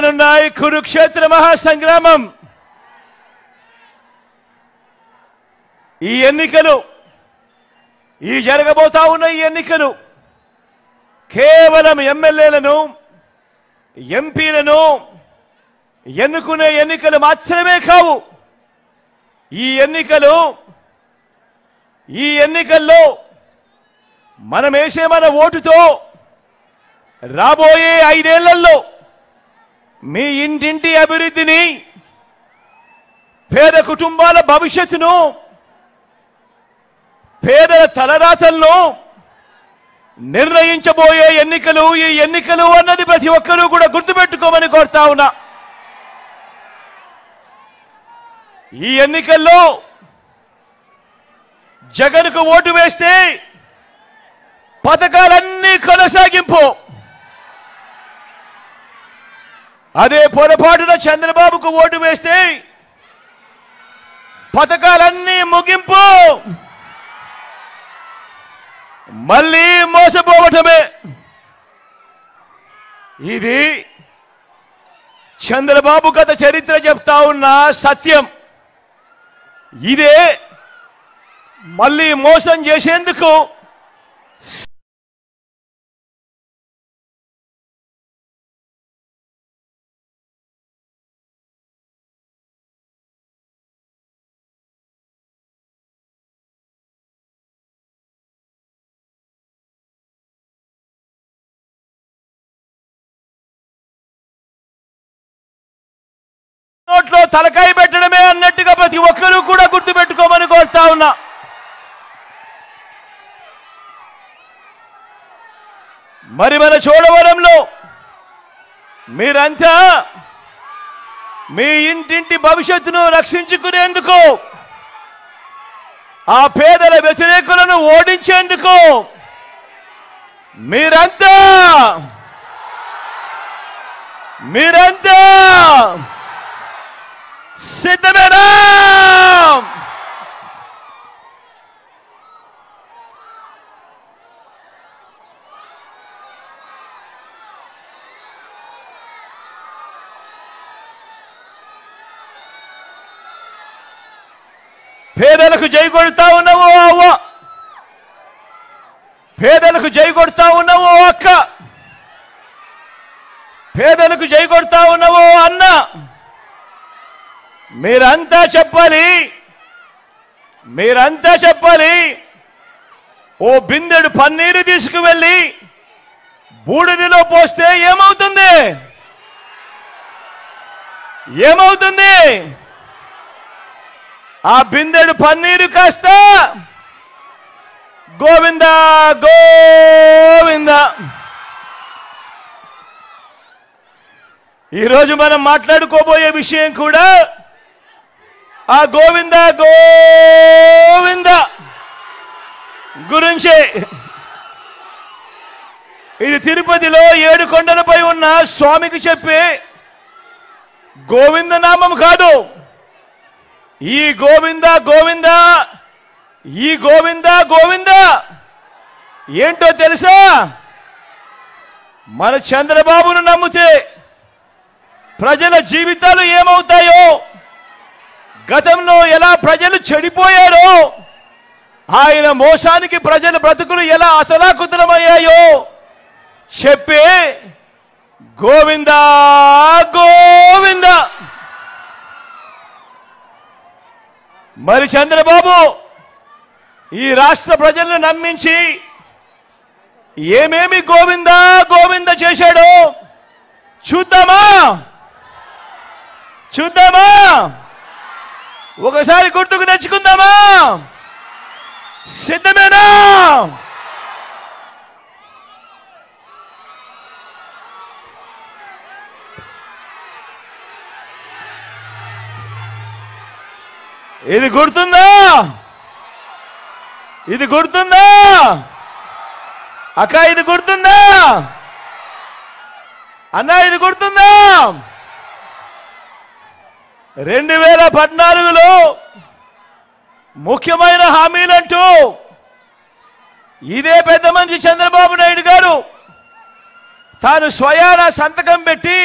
జరగనున్నాయి కురుక్షేత్ర మహాసంగ్రామం. ఈ ఎన్నికలు, ఈ జరగబోతా ఉన్న ఈ ఎన్నికలు కేవలం ఎమ్మెల్యేలను, ఎంపీలను ఎన్నుకునే ఎన్నికలు మాత్రమే కావు. ఈ ఎన్నికల్లో మనం వేసే మన ఓటుతో రాబోయే 5 ఏళ్లలో మీ ఇంటింటి అభివృద్ధిని, పేద కుటుంబాల భవిష్యత్తును, పేదల తలరాతలను నిర్ణయించబోయే ఎన్నికలు ఈ ఎన్నికలు అన్నది ప్రతి ఒక్కరూ కూడా గుర్తుపెట్టుకోమని కోరుతా ఉన్నా. ఈ ఎన్నికల్లో జగన్కు ఓటు వేస్తే పథకాలన్నీ కొనసాగింపు, అదే పొరపాటున చంద్రబాబుకు ఓటు వేస్తే పథకాలన్నీ ముగింపు, మళ్ళీ మోసపోవటమే. ఇది చంద్రబాబు గత చరిత్ర చెప్తా ఉన్న సత్యం. ఇదే మళ్ళీ మోసం చేసేందుకు నోట్లో తలకాయ పెట్టడమే అన్నట్టుగా ప్రతి ఒక్కరూ కూడా గుర్తుపెట్టుకోమని కోరుతా ఉన్నా. మరి మన చోడవరంలో మీరంతా మీ ఇంటింటి భవిష్యత్తును రక్షించుకునేందుకు, ఆ పేదల వ్యతిరేకులను ఓడించేందుకు మీరంతా సిద్ధమేనా? పేదలకు జై కొడతా ఉన్నావు అవ్వ, పేదలకు జై కొడతా ఉన్నావు అక్క, పేదలకు జై కొడతా ఉన్నావు అన్న. మీరంతా చెప్పాలి. ఓ బిందెడు పన్నీరు తీసుకువెళ్ళి బూడిదిలో పోస్తే ఏమవుతుంది? ఆ బిందెడు పన్నీరు కాస్త గోవిందా గోవిందా. ఈరోజు మనం మాట్లాడుకోబోయే విషయం కూడా ఆ గోవిందా గోవిందా గురించే. ఇది తిరుపతిలో 7 కొండలపై ఉన్న స్వామికి చెప్పే గోవింద నామం కాదు. ఈ గోవిందా గోవిందా ఏంటో తెలుసా? మన చంద్రబాబును నమ్మితే ప్రజల జీవితాలు ఏమవుతాయో, గతంలో ఎలా ప్రజలు చెడిపోయారో, ఆయన మోసానికి ప్రజల బ్రతుకులు ఎలా అతలాకుతలమయ్యాయో చెప్పే గోవిందా గోవిందా. మరి చంద్రబాబు ఈ రాష్ట్ర ప్రజలను నమ్మించి ఏమేమి గోవిందా చేశాడో చూద్దామా? ఒకసారి గుర్తుకు తెచ్చుకుందామా? సిద్ధమేనా? ఇది గుర్తుందా అక్క? ఇది గుర్తుందా అన్నా? ఇది గుర్తుందా? 2014లో ముఖ్యమైన హామీలంటూ ఇదే పెద్ద మనిషి చంద్రబాబు నాయుడు గారు తాను స్వయాన సంతకం పెట్టి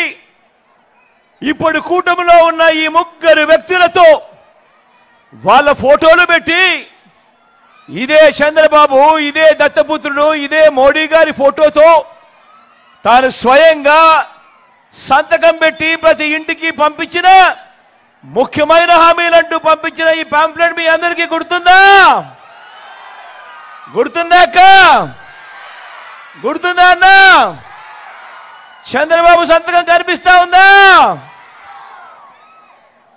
ఇప్పుడు కూటమిలో ఉన్న ఈ ముగ్గురు వ్యక్తులతో వాళ్ళ ఫోటోలు పెట్టి ఇదే చంద్రబాబు, ఇదే దత్తపుత్రుడు, ఇదే మోడీ గారి ఫోటోతో తాను స్వయంగా సంతకం పెట్టి ప్రతి ఇంటికి పంపించిన ముఖ్యమైన హామీలంటూ పంపించిన ఈ పాంప్లెట్ మీ అందరికీ గుర్తుందా? గుర్తుందా అక్క? గుర్తుందా అన్న? చంద్రబాబు సంతకం కనిపిస్తా ఉందా?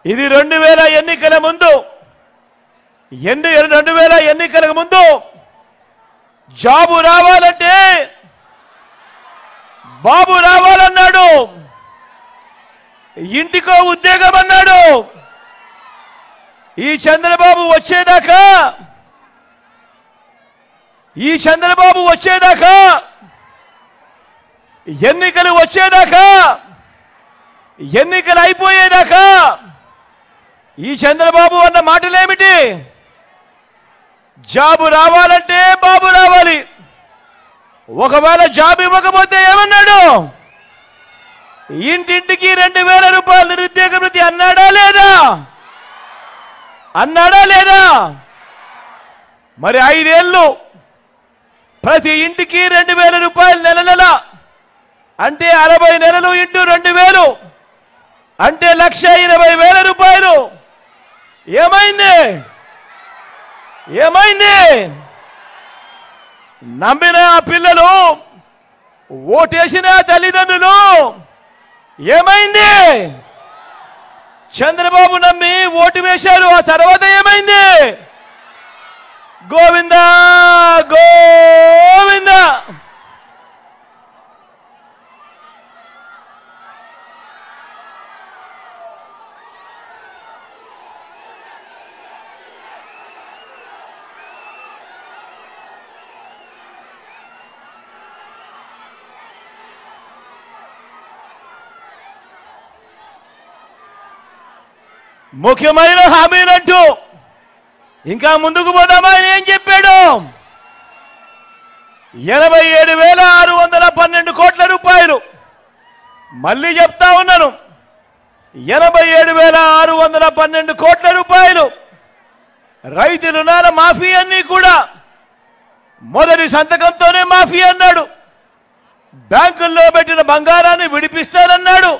ఇది 2000 ఎన్నికల ముందు 2000 ఎన్నికలకు ముందు జాబు రావాలంటే బాబు రావాలన్నాడు, ఇంటికో ఉద్యోగం అన్నాడు. ఈ చంద్రబాబు వచ్చేదాకా ఎన్నికలు వచ్చేదాకా ఎన్నికలు అయిపోయేదాకా ఈ చంద్రబాబు అన్న మాటలేమిటి? జాబు రావాలంటే బాబు రావాలి. ఒకవేళ జాబ్ ఇవ్వకపోతే ఏమన్నాడు? ఇంటింటికి 2000 రూపాయలు నిరుద్యోగ వృత్తి అన్నాడా లేదా? అన్నాడా లేదా? మరి 5 ఏళ్ళు ప్రతి ఇంటికి 2000 రూపాయలు నెల అంటే 60 నెలలు ఇంటూ 2000 అంటే 1,80,000 రూపాయలు. ఏమైంది? నమ్మిన ఆ పిల్లలు, ఓటేసిన తల్లిదండ్రులు ఏమైంది? చంద్రబాబు నమ్మి ఓటు వేశారు, ఆ తర్వాత ఏమైంది? గోవిందా గోవిందా. ముఖ్యమైన హామీలంటూ ఇంకా ముందుకు పోదామా? ఆయన ఏం చెప్పాడు? 87,612 కోట్ల రూపాయలు. మళ్ళీ చెప్తా ఉన్నాను, 87,612 కోట్ల రూపాయలు రైతు రుణాల మాఫీ అన్నీ కూడా మొదటి సంతకంతోనే మాఫీ అన్నాడు. బ్యాంకుల్లో పెట్టిన బంగారాన్ని విడిపిస్తానన్నాడు.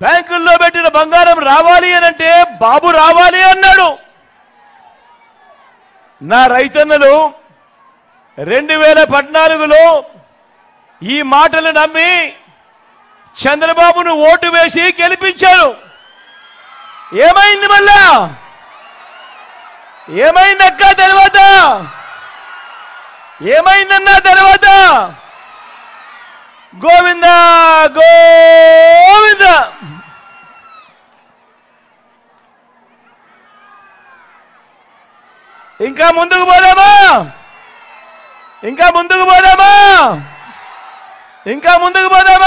బ్యాంకుల్లో పెట్టిన బంగారం రావాలి అనంటే బాబు రావాలి అన్నాడు. నా రైతన్నలు 2014లో ఈ మాటలు నమ్మి చంద్రబాబును ఓటు వేసి గెలిపించారు. ఏమైంది? మళ్ళా ఏమైందక్క? తర్వాత ఏమైందన్నా? తర్వాత గోవిందా గోవిందా. ఇంకా ముందుకు పోదామా?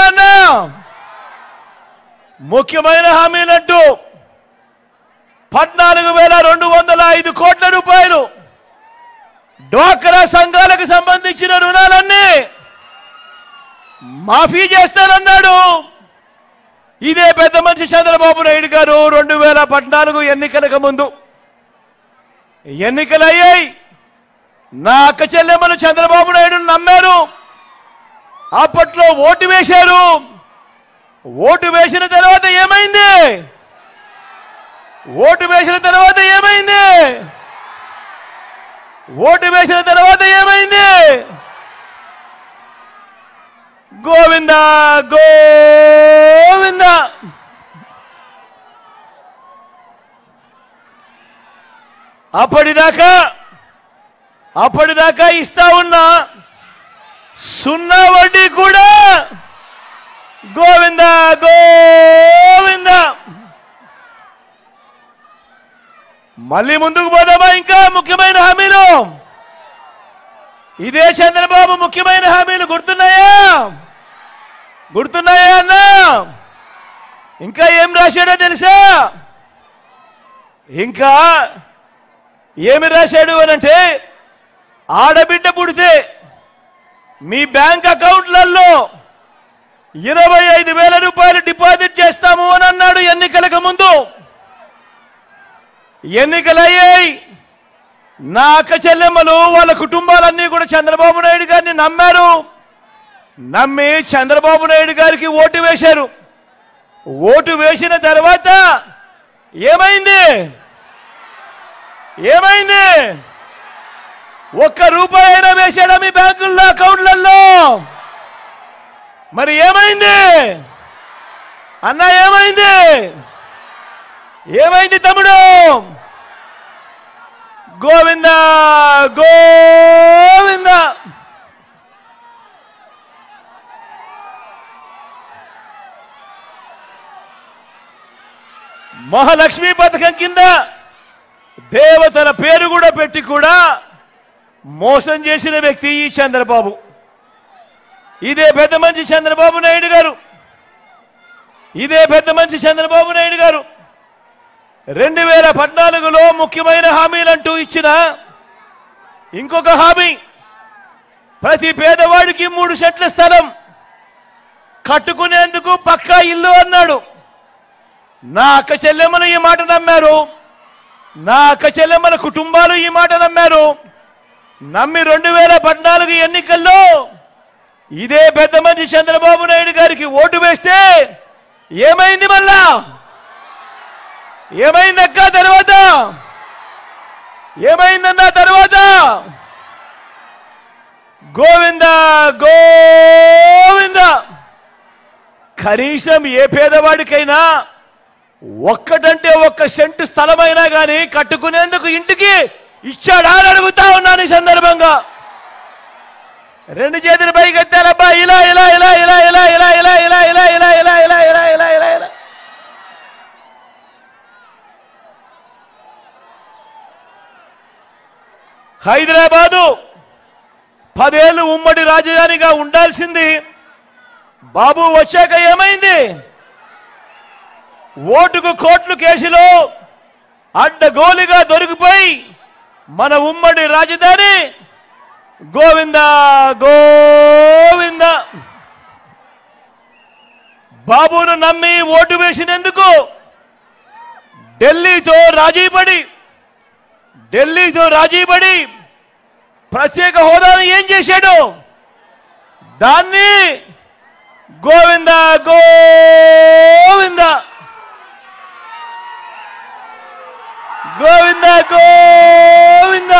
అన్నా? ముఖ్యమైన హామీలంటూ 14,205 కోట్ల రూపాయలు డ్వాక్రా సంఘాలకు సంబంధించిన రుణాలన్నీ మాఫీ చేస్తానన్నాడు. ఇదే పెద్ద మనిషి చంద్రబాబు నాయుడు గారు 2014 ఎన్నికలకు ముందు ఎన్నికలయ్యాయి. నా అక్క చెల్లెమ్మలు చంద్రబాబు నాయుడును నమ్మారు. అప్పట్లో ఓటు వేశారు. ఓటు వేసిన తర్వాత ఏమైంది? గోవిందా గోవిందా. అప్పటిదాకా ఇస్తా ఉన్న 0 వడ్డీ కూడా గోవిందా గోవిందా. మళ్ళీ ముందుకు పోదామా? ఇంకా ముఖ్యమైన హామీలు. ఇదే చంద్రబాబు ముఖ్యమైన హామీలు గుర్తున్నాయా అన్నా? ఇంకా ఏం రాశాడో తెలుసా? ఇంకా ఏమి రాశాడు అనంటే, ఆడబిడ్డ పుడితే మీ బ్యాంక్ అకౌంట్లలో 25,000 రూపాయలు డిపాజిట్ చేస్తాము ఎన్నికలయ్యాయి. నా అక్క చెల్లెమ్మలు వాళ్ళ కుటుంబాలన్నీ కూడా చంద్రబాబు నాయుడు గారిని నమ్మారు. నమ్మి చంద్రబాబు నాయుడు గారికి ఓటు వేశారు. ఓటు వేసిన తర్వాత ఏమైంది? ఒక్క రూపాయి అయినా వేశాడా మీ బ్యాంకుల్లో, అకౌంట్లలో? మరి ఏమైంది అన్నా? ఏమైంది తమ్ముడు? గోవింద గోవింద. మహాలక్ష్మి పథకం కింద దేవతల పేరు కూడా పెట్టి కూడా మోసం చేసిన వ్యక్తి ఈ చంద్రబాబు. ఇదే పెద్ద మంచి చంద్రబాబు నాయుడు గారు 2014లో ముఖ్యమైన హామీలంటూ ఇచ్చిన ఇంకొక హామీ, ప్రతి పేదవాడికి 3 సెంట్ల స్థలం కట్టుకునేందుకు పక్కా ఇల్లు అన్నాడు. నా అక్క చెల్లెమ్మలు ఈ మాట నమ్మారు. నా అక్క చెల్లెమ్మల కుటుంబాలు ఈ మాట నమ్మారు. నమ్మి 2014 ఎన్నికల్లో ఇదే పెద్ద మంచి చంద్రబాబు నాయుడు గారికి ఓటు వేస్తే ఏమైంది? మళ్ళా ఏమైందక్క? తర్వాత ఏమైందన్నా? తర్వాత గోవింద గోవింద. కనీసం ఏ పేదవాడికైనా ఒక్కటంటే 1 సెంటు స్థలమైనా కానీ కట్టుకునేందుకు ఇంటికి ఇచ్చాడా అని అడుగుతా ఉన్నాను. ఈ సందర్భంగా 2 చేతులు పైకి ఎత్తారబ్బా. ఇలా ఇలా ఇలా ఇలా ఇలా ఇలా ఇలా ఇలా ఇలా ఇలా ఇలా ఇలా ఇలా ఇలా ఇలా ఇలా. హైదరాబాదు 10 ఏళ్ళు ఉమ్మడి రాజధానిగా ఉండాల్సింది బాబు వచ్చాక ఏమైంది? ఓటుకు కోట్లు కేసులో అడ్డగోలుగా దొరికిపోయి మన ఉమ్మడి రాజధాని గోవింద గోవింద. బాబును నమ్మి ఓటు వేసినందుకు ఢిల్లీతో రాజీపడి ప్రత్యేక హోదాను ఏం చేశాడు? దాన్ని గోవింద గోవింద గోవింద గోవింద.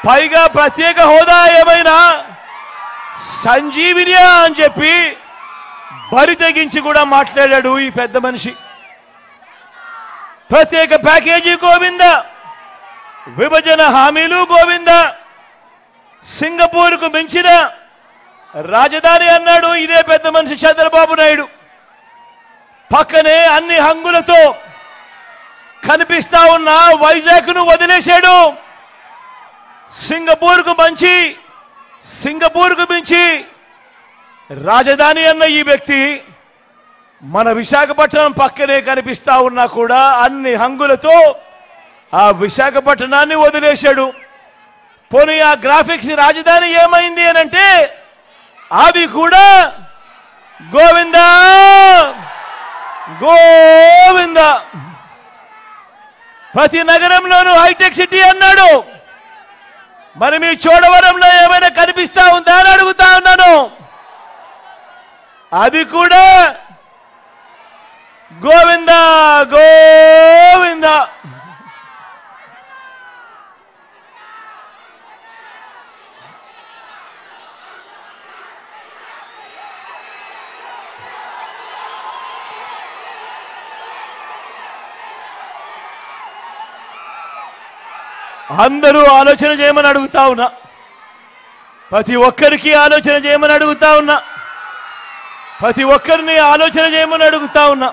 పైగా ప్రత్యేక హోదా ఏమైనా సంజీవినియా అని చెప్పి బరి తెగించి కూడా మాట్లాడాడు ఈ పెద్ద మనిషి. ప్రత్యేక ప్యాకేజీ గోవింద, విభజన హామీలు గోవింద, సింగపూర్కు మించిన రాజధాని అన్నాడు ఇదే పెద్ద మనిషి చంద్రబాబు నాయుడు. పక్కనే అన్ని హంగులతో కనిపిస్తా ఉన్న వైజాగ్ను వదిలేశాడు. సింగపూర్కు మించి రాజధాని అన్న ఈ వ్యక్తి మన విశాఖపట్నం పక్కనే కనిపిస్తా ఉన్నా కూడా అన్ని హంగులతో ఆ విశాఖపట్నాన్ని వదిలేశాడు. పోనీ ఆ గ్రాఫిక్స్ రాజధాని ఏమైంది అనంటే అది కూడా గోవింద గోవింద. ప్రతి నగరంలోనూ హైటెక్ సిటీ అన్నాడు. మరి మీ చోడవరంలో ఏమైనా కనిపిస్తా ఉందా అని అడుగుతా ఉన్నాను. అది కూడా గోవింద గోవింద. అందరూ ఆలోచన చేయమని అడుగుతా ఉన్నా. ప్రతి ఒక్కరికి ఆలోచన చేయమని అడుగుతా ఉన్నా. ప్రతి ఒక్కరిని ఆలోచన చేయమని అడుగుతా ఉన్నా.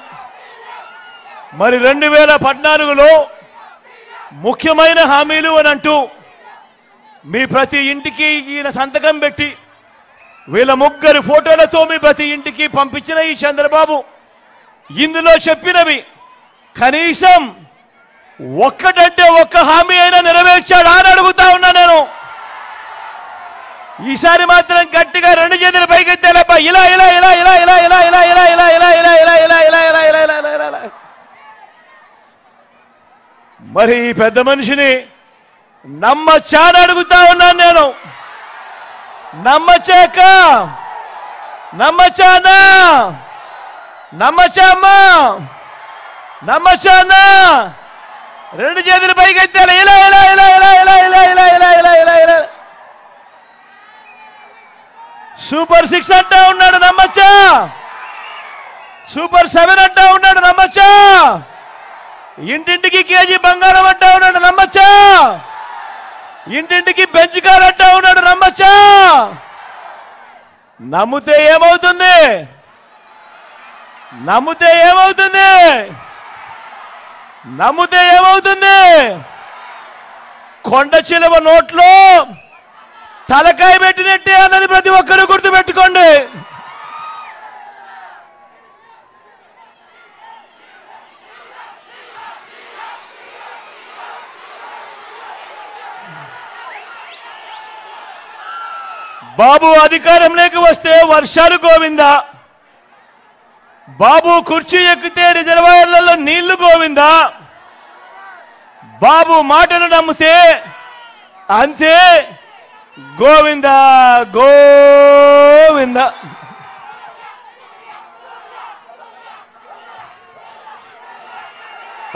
మరి 2014లో ముఖ్యమైన హామీలు అని అంటూ మీ ప్రతి ఇంటికి ఈయన సంతకం పెట్టి వీళ్ళ ముగ్గురు ఫోటోలతో మీ ప్రతి ఇంటికి పంపించిన ఈ చంద్రబాబు ఇందులో చెప్పినవి కనీసం ఒక్కటంటే ఒక్క హామీ అయినా నెరవేర్చాడా అని అడుగుతా ఉన్నా నేను. ఈసారి మాత్రం గట్టిగా రెండు చేతులు పైకెత్తాలబ్బా. ఇలా ఇలా ఇలా ఇలా ఇలా ఇలా ఇలా ఇలా ఇలా ఇలా ఇలా ఇలా ఇలా ఇలా ఇలా ఇలా ఇలా ఇలా ఇలా. మరి ఈ పెద్ద మనిషిని నమ్మచ్చా అని అడుగుతా ఉన్నాను నేను. నమ్మచ్చాక నమ్మచ్చా అన్నా, నమ్మచ్చా అమ్మా, నమ్మచ్చా అన్నా? రెండు చేతులు పైకెత్తాలి. ఇలా ఇలా ఇలా ఇలా ఇలా ఇలా ఇలా ఇలా ఇలా ఇలా ఇలా. సూపర్ 6 అంటా ఉన్నాడు, నమ్మచ్చా? సూపర్ 7 అంటా ఉన్నాడు, నమ్మచ్చా? ఇంటింటికి కేజీ బంగారం అంటా ఉన్నాడు, నమ్మచ్చా? ఇంటింటికి బెంచ్ కార్ అంటా ఉన్నాడు, నమ్మచ్చా? నమ్మితే ఏమవుతుంది? నమ్మితే ఏమవుతుంది? నమ్మితే ఏమవుతుంది? కొండ చిలువ నోట్లో తలకాయ పెట్టినట్టే అన్నది ప్రతి ఒక్కరూ గుర్తుపెట్టుకోండి. బాబు అధికారంలోకి వస్తే వర్షాలు గోవిందా, బాబు కుర్చీ ఎక్కితే రిజర్వాయర్లలో నీళ్లు గోవిందా, బాబు మాటలు నమ్మితే అంతే గోవిందా గోవిందా.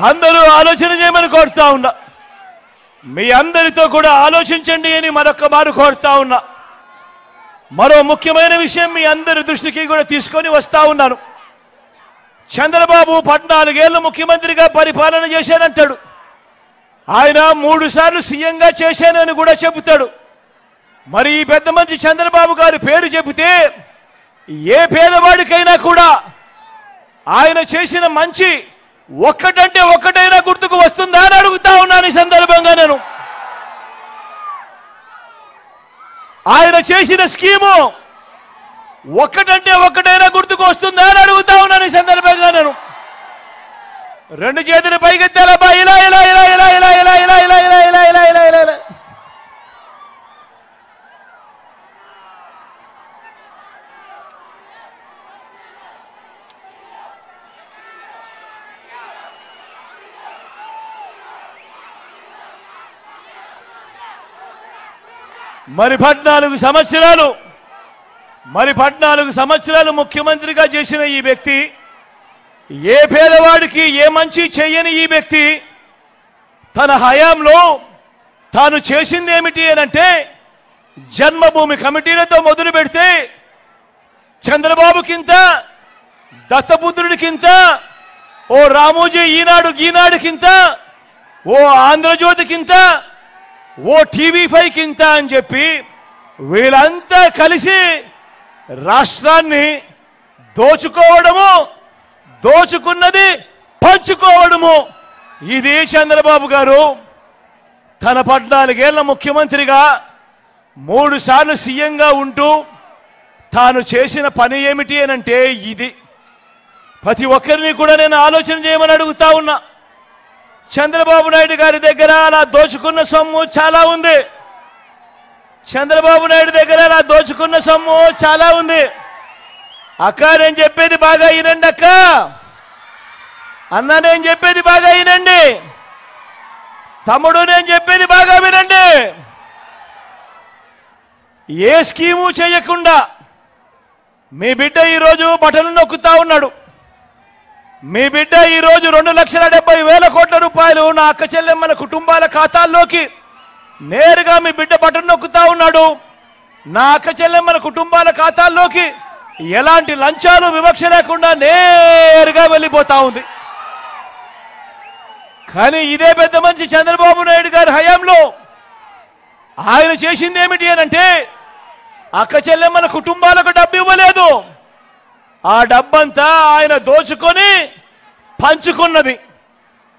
అందరూ ఆలోచన చేయమని కోరుతా ఉన్నా. మీ అందరితో కూడా ఆలోచించండి అని మరొక్క మారు కోరుతా ఉన్నా. మరో ముఖ్యమైన విషయం మీ అందరి దృష్టికి కూడా తీసుకొని వస్తా ఉన్నాను. చంద్రబాబు 14 ఏళ్లు ముఖ్యమంత్రిగా పరిపాలన చేశానంటాడు. ఆయన 3 సార్లు సీఎంగా చేశానని కూడా చెబుతాడు. మరి ఈ పెద్ద మంచి చంద్రబాబు గారి పేరు చెబితే ఏ పేదవాడికైనా కూడా ఆయన చేసిన మంచి ఒక్కటంటే ఒక్కటైనా గుర్తుకు వస్తుందా అని అడుగుతా ఉన్నాను. ఈ సందర్భంగా నేను ఆయన చేసిన స్కీము ఒక్కటంటే ఒక్కటైనా గుర్తుకు వస్తుందా అని అడుగుతా ఉన్నాను. ఈ సందర్భంగా నేను రెండు చేతులు పైకెత్తాలబ్బా. ఇలా ఇలా ఇలా ఇలా ఇలా ఇలా ఇలా ఇలా ఇలా ఇలా ఇలా ఇలా ఇలా ఇలా. మరి 14 సంవత్సరాలు ముఖ్యమంత్రిగా చేసిన ఈ వ్యక్తి, ఏ పేదవాడికి ఏ మంచి చేయని ఈ వ్యక్తి తన హయాంలో తాను చేసింది ఏమిటి అనంటే, జన్మభూమి కమిటీలతో మొదలు పెడితే చంద్రబాబుకింత, దత్తపుత్రుడికింత, ఓ రామోజీ ఈనాడుకింత, ఓ ఆంధ్రజ్యోతికింత, ఓ TV5కింత అని చెప్పి వీళ్ళంతా కలిసి రాష్ట్రాన్ని దోచుకోవడము, దోచుకున్నది పంచుకోవడము. ఇది చంద్రబాబు గారు తన 14 ఏళ్ల ముఖ్యమంత్రిగా 3 సార్లు సీఎంగా ఉంటూ తాను చేసిన పని ఏమిటి అనంటే ఇది. ప్రతి ఒక్కరిని కూడా నేను ఆలోచన చేయమని అడుగుతా ఉన్నా. చంద్రబాబు నాయుడు గారి దగ్గర అలా దోచుకున్న సొమ్ము చాలా ఉంది. చంద్రబాబు నాయుడు దగ్గర అలా దోచుకున్న సొమ్ము చాలా ఉంది. అక్క నేను చెప్పేది బాగా వినండి. అక్క అన్న నేను చెప్పేది బాగా వినండి. తమ్ముడు నేను చెప్పేది బాగా వినండి. ఏ స్కీము చేయకుండా మీ బిడ్డ ఈరోజు బటన్లు నొక్కుతా ఉన్నాడు. మీ బిడ్డ ఈరోజు 2,70,000 కోట్ల రూపాయలు నా అక్క చెల్లెమ్మల కుటుంబాల ఖాతాల్లోకి నేరుగా మీ బిడ్డ బటన్ నొక్కుతా ఉన్నాడు. నా అక్క చెల్లెమ్మల కుటుంబాల ఖాతాల్లోకి ఎలాంటి లంచాలు వివక్ష లేకుండా నేరుగా వెళ్ళిపోతా ఉంది. కానీ ఇదే పెద్ద మంచి చంద్రబాబు నాయుడు గారి హయాంలో ఆయన చేసింది ఏమిటి అనంటే, అక్క చెల్లెమ్మల కుటుంబాలకు డబ్బు ఇవ్వలేదు. ఆ డబ్బంతా ఆయన దోచుకొని పంచుకున్నది.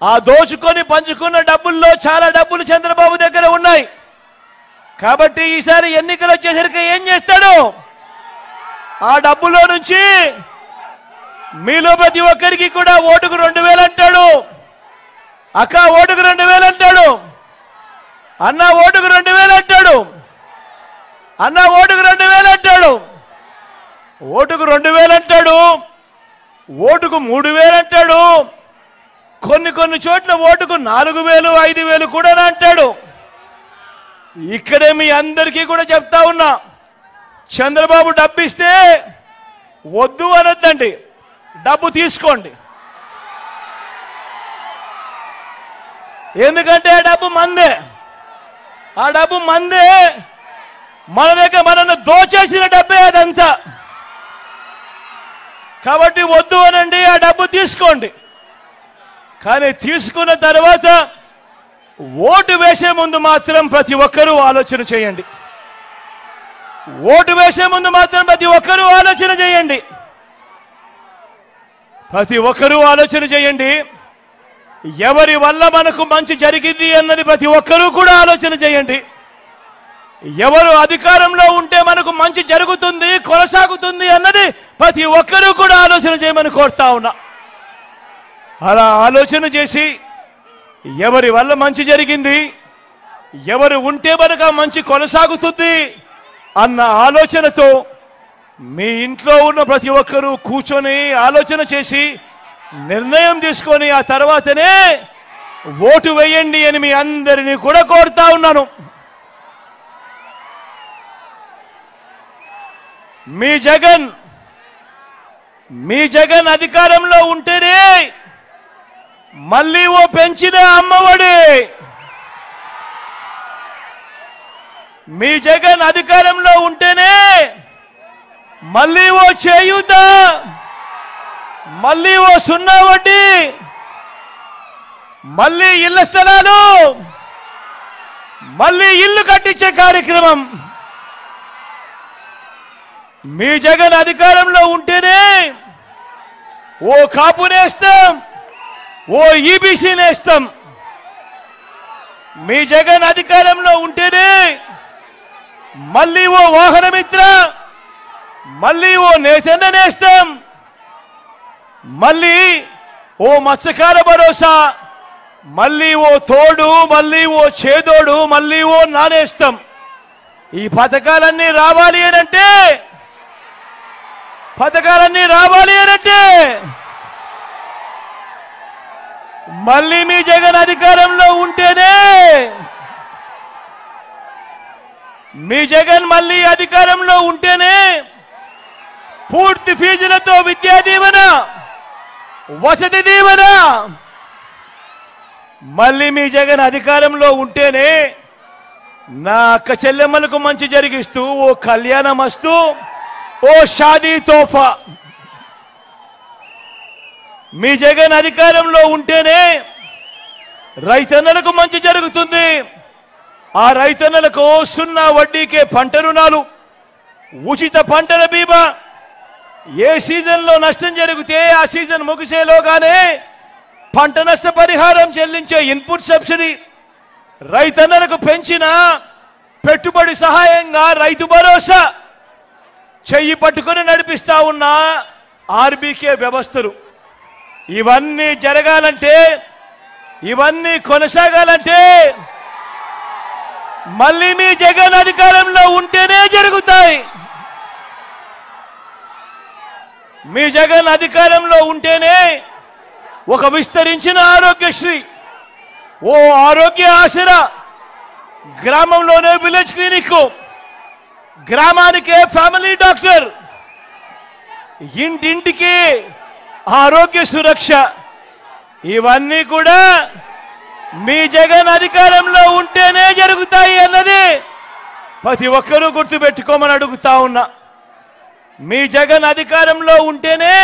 ఆ దోచుకొని పంచుకున్న డబ్బుల్లో చాలా డబ్బులు చంద్రబాబు దగ్గర ఉన్నాయి. కాబట్టి ఈసారి ఎన్నికలు వచ్చేసరికి ఏం చేస్తాడు? ఆ డబ్బులో నుంచి మీలో ప్రతి ఒక్కరికి కూడా ఓటుకు 2,000 అంటాడు. అక్క ఓటుకు 2,000 అంటాడు. అన్న ఓటుకు 2,000 అంటాడు. అన్న ఓటుకు 2000 అంటాడు, ఓటుకు 2000 అంటాడు, ఓటుకు 3000 అంటాడు, కొన్ని చోట్ల ఓటుకు 4000 5000 కూడా అంటాడు. ఇక్కడే మీ అందరికీ కూడా చెప్తా ఉన్నా, చంద్రబాబు డబ్బు ఇస్తే వద్దు అనొద్దండి, డబ్బు తీసుకోండి. ఎందుకంటే ఆ డబ్బు మందే, ఆ డబ్బు మందే, మన దగ్గర మనల్ని దోచేసిన డబ్బే అదంతా. కాబట్టి వద్దు అనండి, ఆ డబ్బు తీసుకోండి. కానీ తీసుకున్న తర్వాత ఓటు వేసే ముందు మాత్రం ప్రతి ఒక్కరూ ఆలోచన చేయండి. ఓటు వేసే ముందు మాత్రం ప్రతి ఒక్కరూ ఆలోచన చేయండి. ప్రతి ఒక్కరూ ఆలోచన చేయండి. ఎవరి వల్ల మనకు మంచి జరిగింది అన్నది ప్రతి ఒక్కరూ కూడా ఆలోచన చేయండి. ఎవరు అధికారంలో ఉంటే మనకు మంచి జరుగుతుంది, కొనసాగుతుంది అన్నది ప్రతి ఒక్కరూ కూడా ఆలోచన చేయమని కోరుతా ఉన్నా. అలా ఆలోచన చేసి ఎవరి వల్ల మంచి జరిగింది, ఎవరు ఉంటే మనకు ఆ మంచి కొనసాగుతుంది అన్న ఆలోచనతో మీ ఇంట్లో ఉన్న ప్రతి ఒక్కరూ కూర్చొని ఆలోచన చేసి నిర్ణయం తీసుకొని ఆ తర్వాతనే ఓటు వేయండి అని మీ అందరినీ కూడా కోరుతా ఉన్నాను. మీ జగన్ అధికారంలో ఉంటేనే మళ్ళీ ఓ పెంచిన అమ్మఒడి, మీ జగన్ అధికారంలో ఉంటేనే మళ్ళీ ఓ చేయూత, మళ్ళీ ఓ 0 వడ్డీ, మళ్ళీ ఇళ్ల స్థలాలు, మళ్ళీ ఇల్లు కట్టించే కార్యక్రమం. మీ జగన్ అధికారంలో ఉంటేనే ఓ కాపు నేస్తం, ఓ ఈబీసీ నేస్తం. మీ జగన్ అధికారంలో ఉంటేనే మళ్ళీ ఓ వాహనమిత్ర, మళ్ళీ ఓ నేతన్న నేస్తం, మళ్ళీ ఓ మత్స్యకార భరోసా, మళ్ళీ ఓ తోడు, మళ్ళీ ఓ చేదోడు, మళ్ళీ ఓ నానేస్తం. ఈ పథకాలన్నీ రావాలి అనంటే మళ్ళీ మీ జగన్ అధికారంలో ఉంటేనే, మీ జగన్ మళ్ళీ అధికారంలో ఉంటేనే పూర్తి ఫీజులతో విద్యా దీవెన, వసతి దీవెన, మళ్ళీ మీ జగన్ అధికారంలో ఉంటేనే నా అక్క చెల్లెమ్మలకు మంచి జరిగిస్తూ ఓ కళ్యాణమస్తు, ఓ షాదీ తోఫా. మీ జగన్ అధికారంలో ఉంటేనే రైతన్నలకు మంచి జరుగుతుంది. ఆ రైతన్నలకు 0 వడ్డీకే పంట రుణాలు, ఉచిత పంటల బీమా, ఏ సీజన్లో నష్టం జరిగితే ఆ సీజన్ ముగిసేలోగానే పంట నష్ట పరిహారం చెల్లించే ఇన్పుట్ సబ్సిడీ, రైతన్నలకు పెంచిన పెట్టుబడి సహాయంగా రైతు భరోసా, చెయ్యి పట్టుకుని నడిపిస్తా ఉన్న ఆర్బీకే వ్యవస్థలు. ఇవన్నీ జరగాలంటే, ఇవన్నీ కొనసాగాలంటే మళ్ళీ మీ జగన్ అధికారంలో ఉంటేనే జరుగుతాయి. మీ జగన్ అధికారంలో ఉంటేనే ఒక విస్తరించిన ఆరోగ్యశ్రీ, ఓ ఆరోగ్య ఆసరా, గ్రామంలోనే విలేజ్ క్లినిక్, గ్రామానికే ఫ్యామిలీ డాక్టర్, ఇంటింటికి ఆరోగ్య సురక్ష, ఇవన్నీ కూడా మీ జగన్ అధికారంలో ఉంటేనే జరుగుతాయి అన్నది ప్రతి ఒక్కరూ గుర్తుపెట్టుకోమని అడుగుతా ఉన్నా. మీ జగన్ అధికారంలో ఉంటేనే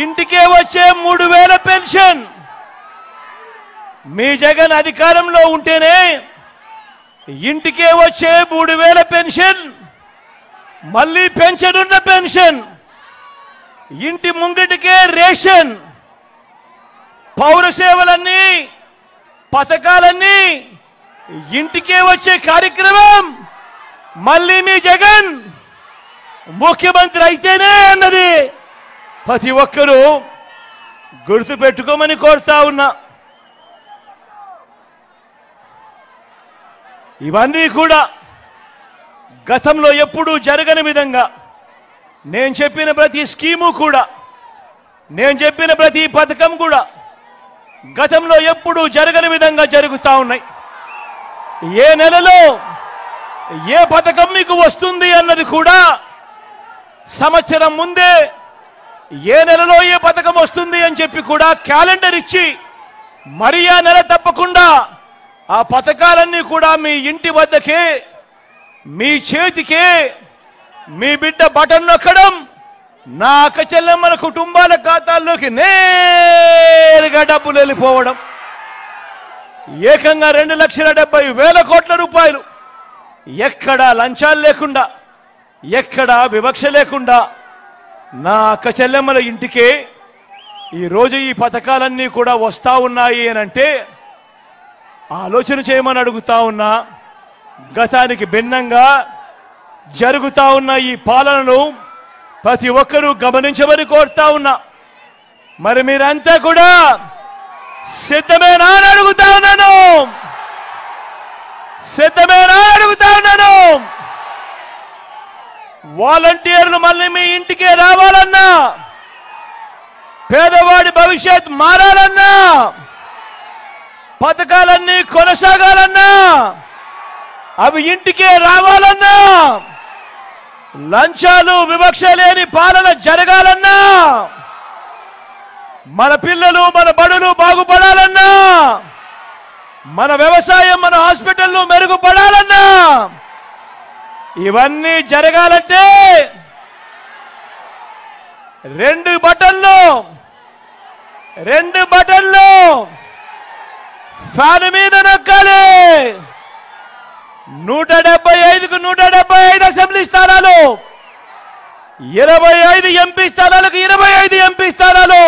ఇంటికే వచ్చే 3000 పెన్షన్, మీ జగన్ అధికారంలో ఉంటేనే ఇంటికే వచ్చే 3000 పెన్షన్, మళ్ళీ పెంచనున్న పెన్షన్, ఇంటి ముంగిటికే రేషన్, పౌర సేవలన్నీ, పథకాలన్నీ ఇంటికే వచ్చే కార్యక్రమం మళ్ళీ మీ జగన్ ముఖ్యమంత్రి అయితేనే అన్నది ప్రతి ఒక్కరూ గుర్తుపెట్టుకోమని కోరుతా ఉన్నా. ఇవన్నీ కూడా గతంలో ఎప్పుడూ జరగని విధంగా నేను చెప్పిన ప్రతి స్కీము కూడా, నేను చెప్పిన ప్రతి పథకం కూడా గతంలో ఎప్పుడూ జరగని విధంగా జరుగుతూ ఉన్నాయి. ఏ నెలలో ఏ పథకం మీకు వస్తుంది అన్నది కూడా సంవత్సరం ముందే ఏ నెలలో ఏ పథకం వస్తుంది అని చెప్పి కూడా క్యాలెండర్ ఇచ్చి మరి ఆ నెల తప్పకుండా ఆ పథకాలన్నీ కూడా మీ ఇంటి వద్దకే, మీ చేతికే, మీ బిడ్డ బటన్ నొక్కడం, నా అక్క చెల్లెమ్మల కుటుంబాల ఖాతాల్లోకి నేరుగా డబ్బులు వెళ్ళిపోవడం, ఏకంగా 2,70,000 కోట్ల రూపాయలు ఎక్కడా లంచాలు లేకుండా, ఎక్కడా వివక్ష లేకుండా నా అక్క చెల్లెమ్మల ఇంటికే ఈరోజు ఈ పథకాలన్నీ కూడా వస్తా ఉన్నాయి అనంటే ఆలోచన చేయమని అడుగుతా ఉన్నా. గతానికి భిన్నంగా జరుగుతా ఉన్న ఈ పాలనను ప్రతి ఒక్కరూ గమనించమని కోరుతా ఉన్నా. మరి మీరంతా కూడా సిద్ధమేనా అని అడుగుతా ఉన్నాను. సిద్ధమేనా అని అడుగుతా ఉన్నాను. వాలంటీర్లు మళ్ళీ మీ ఇంటికే రావాలన్నా, పేదవాడి భవిష్యత్ మారాలన్నా, పథకాలన్నీ కొనసాగాలన్నా, అవి ఇంటికే రావాలన్నా, లంచాలు వివక్ష లేని పాలన జరగాలన్నా, మన పిల్లలు మన బడులు బాగుపడాలన్నా, మన వ్యవసాయం మన హాస్పిటల్లు మెరుగుపడాలన్నా, ఇవన్నీ జరగాలంటే 2 బటన్లు ఫ్యాన్ మీద నొక్కాలి. 175కు 175 అసెంబ్లీ స్థానాలు, 25 ఎంపీ స్థానాలకు 25 ఎంపీ స్థానాలు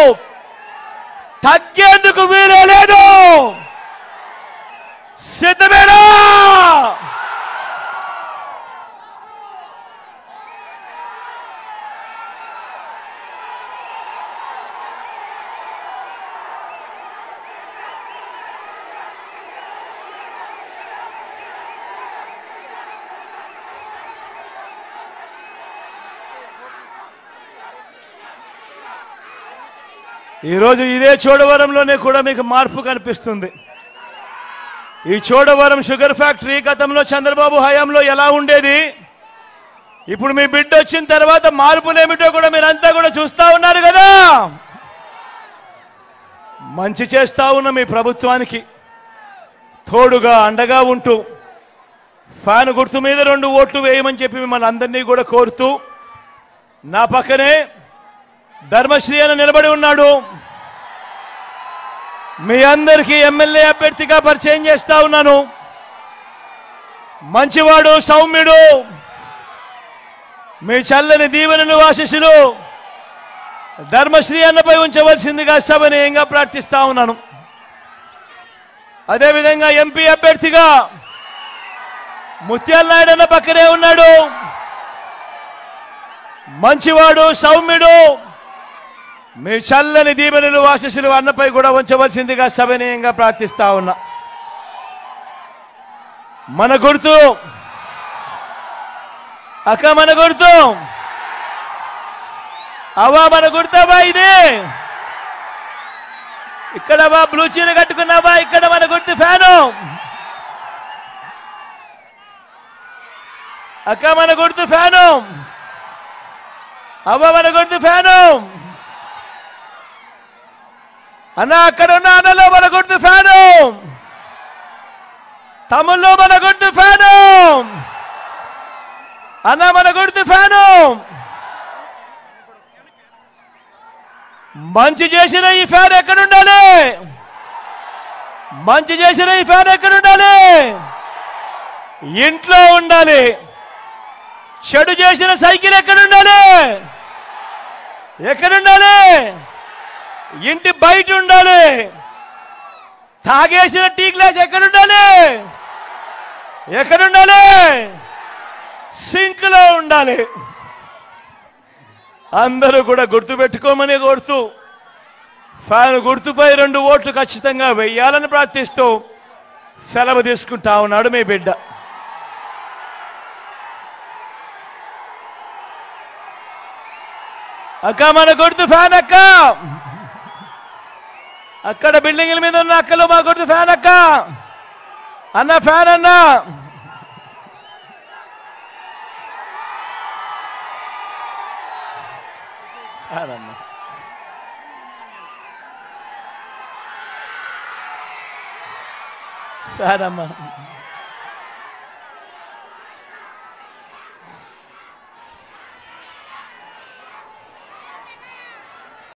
తగ్గేందుకు వీలే లేదు. సిద్ధమేనా? ఈరోజు ఇదే చోడవరంలోనే కూడా మీకు మార్పు కనిపిస్తుంది. ఈ చోడవరం షుగర్ ఫ్యాక్టరీ గతంలో చంద్రబాబు హయాంలో ఎలా ఉండేది, ఇప్పుడు మీ బిడ్డ వచ్చిన తర్వాత మార్పులేమిటో కూడా మీరంతా కూడా చూస్తా ఉన్నారు కదా. మంచి చేస్తా ఉన్న మీ ప్రభుత్వానికి తోడుగా అండగా ఉంటూ ఫ్యాన్ గుర్తు మీద 2 ఓట్లు వేయమని చెప్పి మిమ్మల్ని అందరినీ కూడా కోరుతూ, నా పక్కనే ధర్మశ్రీ అని నిలబడి ఉన్నాడు. మీ అందరికీ ఎమ్మెల్యే అభ్యర్థిగా పరిచయం చేస్తా ఉన్నాను. మంచివాడు, సౌమ్యుడు, మీ చల్లని దీవెనలు ఆశీస్సులు ధర్మశ్రీ అన్నపై ఉంచవలసిందిగా సభనీయంగా ప్రార్థిస్తా ఉన్నాను. అదేవిధంగా ఎంపీ అభ్యర్థిగా ముత్యాల నాయుడు అన్న పక్కనే ఉన్నాడు. మంచివాడు, సౌమ్యుడు, మీ చల్లని దీవెనలు ఆశీస్సులు అన్నపై కూడా ఉంచవలసిందిగా సభనీయంగా ప్రార్థిస్తా ఉన్నా. మన గుర్తు అక్క, మన గుర్తు అవా, మన గుర్తవా ఇది. ఇక్కడ వా, బ్లూ చీర కట్టుకున్నావా, ఇక్కడ మన గుర్తు ఫ్యాను. అక్క మన గుర్తు ఫ్యాను, అవ్వ మన గుర్తు ఫ్యాను. అన్న అక్కడ ఉన్న అన్నలో మన గుర్తు ఫ్యాను, తమ్ముళ్ళు మన గుర్తు ఫ్యాను, అన్న మన గుర్తు ఫ్యాను. మంచి చేసిన ఈ ఫ్యాన్ ఎక్కడుండాలి? మంచి చేసిన ఈ ఫ్యాన్ ఎక్కడుండాలి? ఇంట్లో ఉండాలి. చెడు చేసిన సైకిల్ ఎక్కడుండాలి? ఎక్కడుండాలి? ఇంటి బయట ఉండాలి. తాగేసిన టీ గ్లాస్ ఎక్కడుండాలి? ఎక్కడుండాలి? సింక్ లో ఉండాలి. అందరూ కూడా గుర్తుపెట్టుకోమని కోరుతూ, ఫ్యాన్ గుర్తుపై 2 ఓట్లు ఖచ్చితంగా వెయ్యాలని ప్రార్థిస్తూ సెలవు తీసుకుంటా ఉన్నాడు మీ బిడ్డ. అక్క మన గుర్తు ఫ్యాన్ అక్క. అక్కడ బిల్డింగ్ల మీద ఉన్న అక్కలు మా గుర్తు ఫ్యాన్ అక్క. అన్న ఫ్యాన్ అన్న. ఫ్యాన్ అమ్మ.